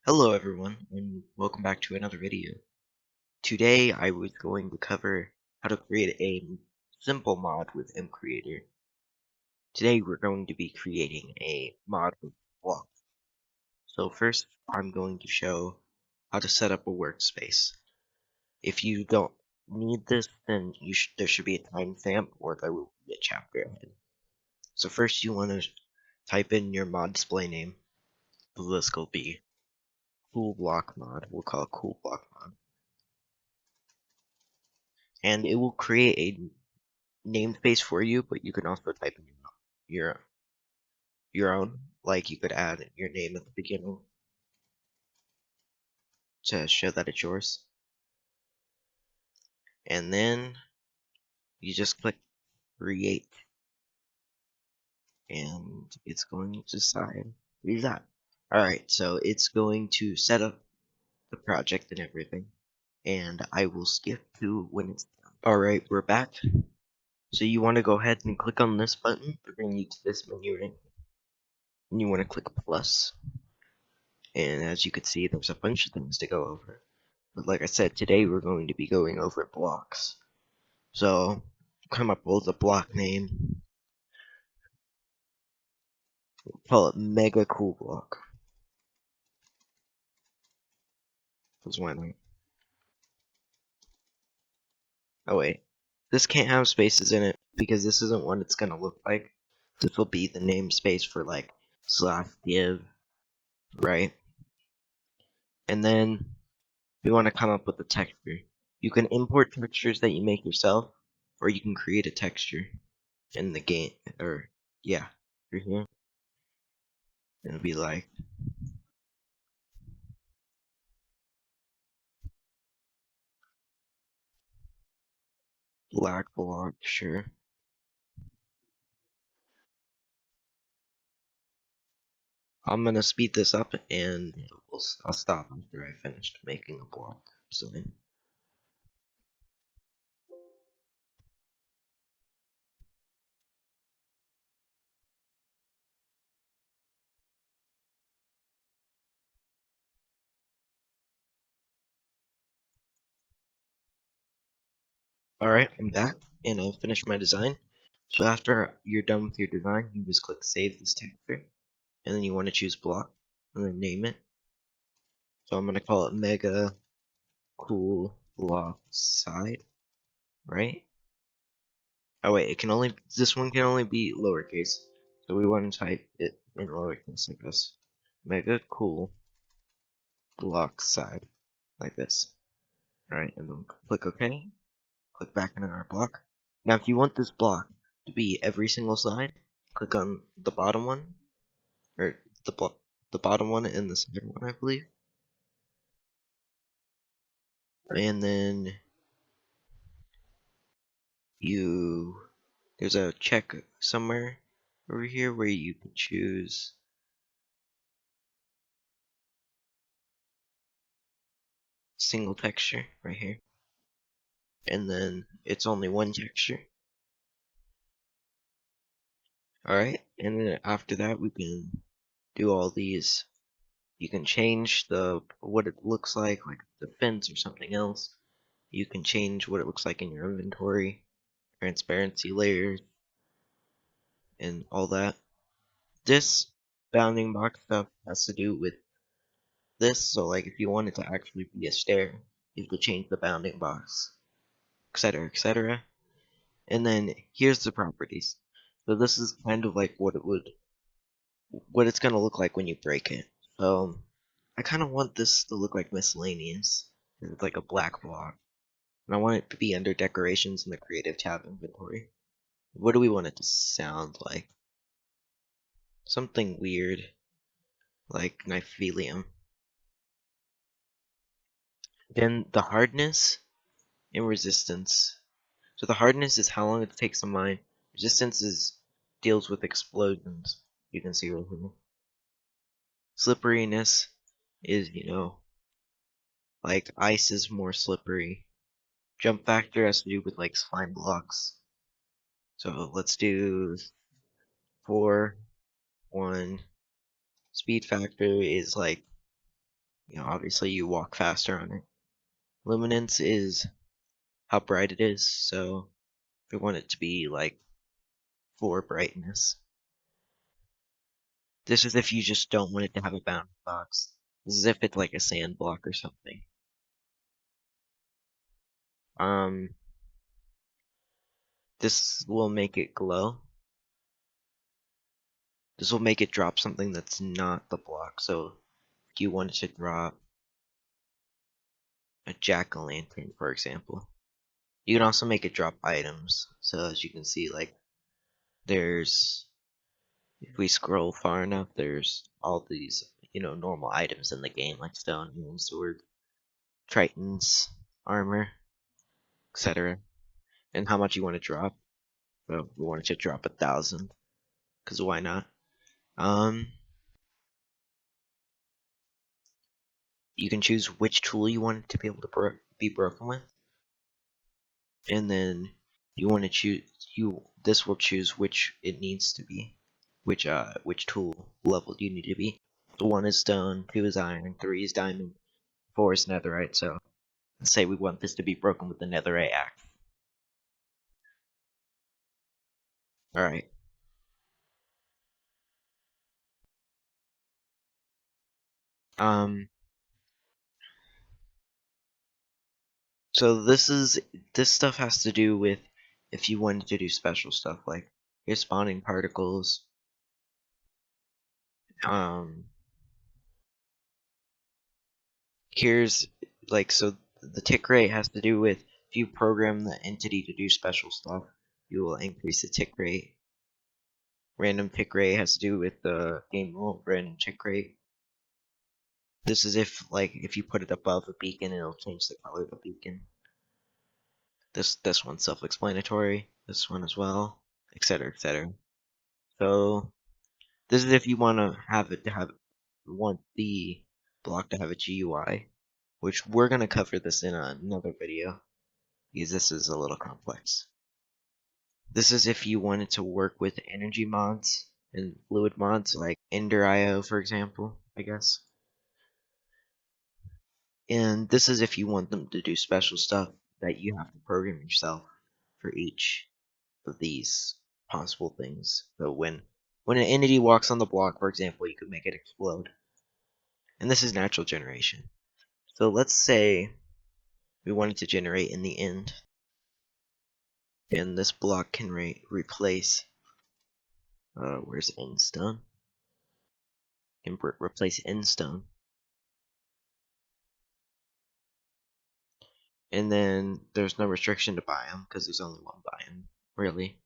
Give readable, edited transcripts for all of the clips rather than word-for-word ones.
Hello everyone, and welcome back to another video. Today I was going to cover how to create a simple mod with MCreator. Today we're going to be creating a mod with block. So first I'm going to show how to set up a workspace. If you don't need this, then there should be a timestamp or there will be a chapter ahead. So first you want to type in your mod display name. This will be cool block mod. We'll call it cool block mod. And it will create a namespace for you, but you can also type in your your own. Like you could add your name at the beginning to show that it's yours, and then you just click create, and it's going to decide who's that. All right, so it's going to set up the project and everything, and I will skip to when it's done. All right, we're back. So you want to go ahead and click on this button to bring you to this menu, right? And you want to click plus. And as you can see, there's a bunch of things to go over. But like I said, today we're going to be going over blocks. So, come up with a block name. Call it Mega Cool Block. Because why not? Oh wait. This can't have spaces in it, because this isn't what it's going to look like. This will be the namespace for like /div, right? And then we want to come up with a texture. You can import textures that you make yourself, or you can create a texture in the game, or yeah, through here. It'll be like black block, sure. I'm gonna speed this up and I'll stop after I finished making a block. So, alright, I'm back and I finished my design. So after you're done with your design, you just click save this texture, and then you want to choose block and then name it. So I'm gonna call it Mega Cool Block Side, right? Oh wait, this one can only be lowercase. So we want to type it in lowercase like this. Mega Cool Block Side, like this. Alright, and then click OK. Click back into our block. Now if you want this block to be every single side, click on the bottom one, or the bottom one and the center one, I believe. And then there's a check somewhere over here where you can choose single texture right here. And then it's only one texture. Alright, and then after that we can do all these. You can change what it looks like the fence or something else. You can change what it looks like in your inventory, transparency layers, and all that. This bounding box stuff has to do with this, so like if you want it to actually be a stair, you have to change the bounding box, etc., etc. And then here's the properties. So this is kind of like what it's gonna look like when you break it. So I kind of want this to look like miscellaneous. It's like a black block. And I want it to be under decorations in the creative tab inventory. What do we want it to sound like? Something weird, like Kniphelium. Then the hardness and resistance. So the hardness is how long it takes to mine. Resistance deals with explosions. You can see right here. Slipperiness is, like ice is more slippery. Jump factor has to do with like slime blocks. So let's do 4, 1. Speed factor is like Obviously you walk faster on it. Luminance is how bright it is, so if we want it to be like 4 brightness. This is if you just don't want it to have a bounding box. This is if it's like a sand block or something. Um, this will make it glow. This will make it drop something that's not the block. So if you wanted to drop a jack-o'-lantern, for example, you can also make it drop items. So as you can see, like there's, if we scroll far enough, there's all these, normal items in the game, like stone, iron sword, tritons, armor, etc. And how much you want to drop. So we wanted to drop 1,000, because why not? You can choose which tool you want it to be able to be broken with, and then you want to choose this will choose which it needs to be, which tool level you need to be. So 1 is stone, 2 is iron, 3 is diamond, 4 is netherite. So let's say we want this to be broken with the netherite axe. All right. Um. So this stuff has to do with if you wanted to do special stuff like your spawning particles. Um. Here's like, so the tick rate has to do with if you program the entity to do special stuff, you will increase the tick rate. Random tick rate has to do with the game rule random tick rate. This is if you put it above a beacon, it'll change the color of the beacon. This one's self-explanatory. This one as well, etc., etc. So this is if you want to want the block to have a GUI, which we're gonna cover this in another video, because this is a little complex. This is if you wanted to work with energy mods and fluid mods like Ender.io, for example, I guess. And this is if you want them to do special stuff that you have to program yourself for each of these possible things. So when an entity walks on the block, for example, you could make it explode. And this is natural generation. So let's say we wanted to generate in the end, and this block can replace where's endstone? Can replace endstone. And then there's no restriction to biome because there's only one biome, really.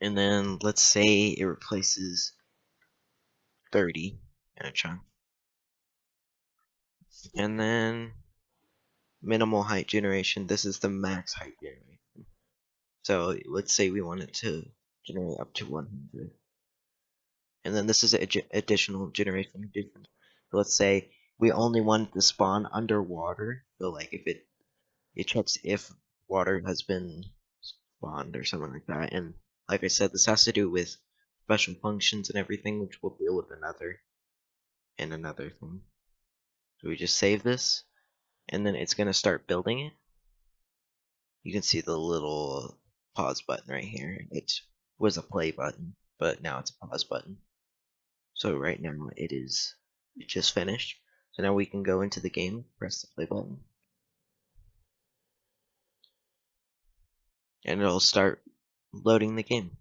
And then let's say it replaces 30 in a chunk. And then minimal height generation. This is the max height generation. So let's say we wanted to generate up to 100. And then this is additional generation addition. So let's say we only want to spawn underwater. So like if it checks if water has been spawned or something like that. And like I said, this has to do with special functions and everything, which we'll deal with another thing. So we just save this, and then it's gonna start building it. You can see the little pause button right here. It was a play button, but now it's a pause button. So right now it just finished. So now we can go into the game, press the play button, and it'll start loading the game.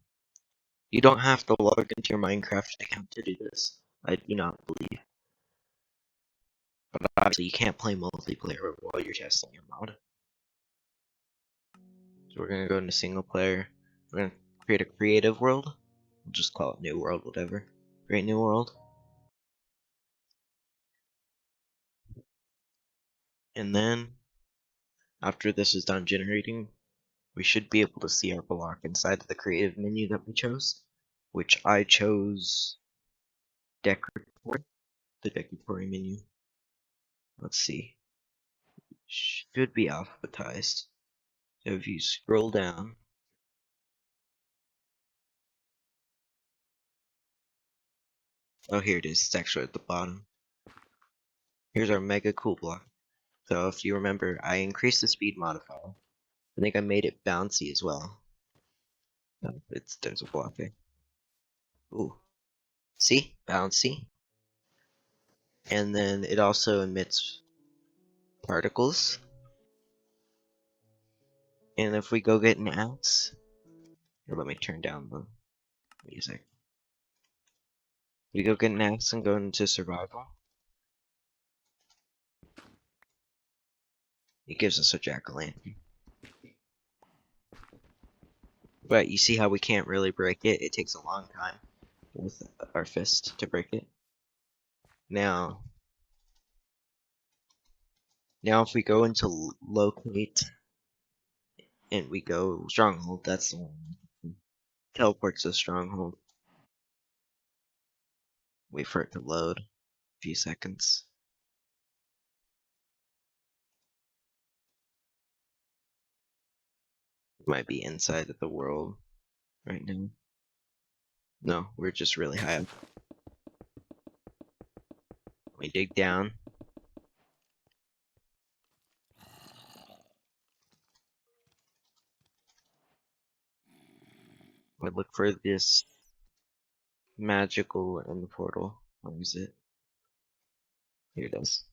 You don't have to log into your Minecraft account to do this. I do not believe. But obviously you can't play multiplayer while you're testing your mod. So we're gonna go into single player. We're gonna create a creative world. We'll just call it new world, whatever. Create new world. And then after this is done generating, we should be able to see our block inside of the creative menu that we chose, which I chose decoratory, the decoratory menu. Let's see. Should be alphabetized. So if you scroll down, oh, here it is. It's actually at the bottom. Here's our mega cool block. So if you remember, I increased the speed modifier. I think I made it bouncy as well. No, there's a block there. Ooh, see, bouncy. And then it also emits particles. And if we go get an axe, here, let me turn down the music. We go get an axe and go into survival. It gives us a jack-o'-lantern. But you see how we can't really break it? It takes a long time with our fist to break it. Now if we go into locate and we go stronghold, that's the one. Teleports to stronghold. Wait for it to load. A few seconds. It might be inside of the world right now. No, we're just really high up. We dig down. We look for this magical in the portal. Where is it? Here it is.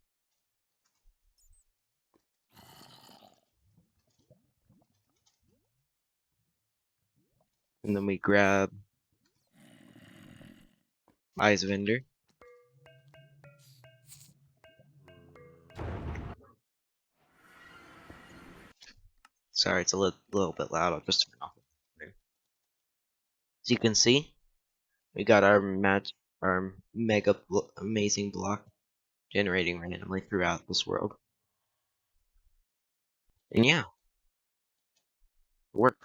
And then we grab Eyes of Ender. Sorry, it's a little bit loud. I'll just turn it off. As you can see, we got our mega amazing block generating randomly throughout this world. And yeah, it worked.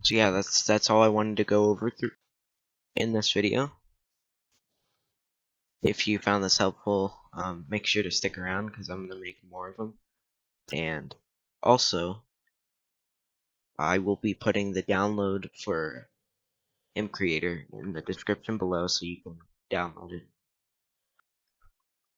So yeah, that's all I wanted to go over through in this video. If you found this helpful, make sure to stick around because I'm gonna make more of them. And also, I will be putting the download for MCreator in the description below so you can download it.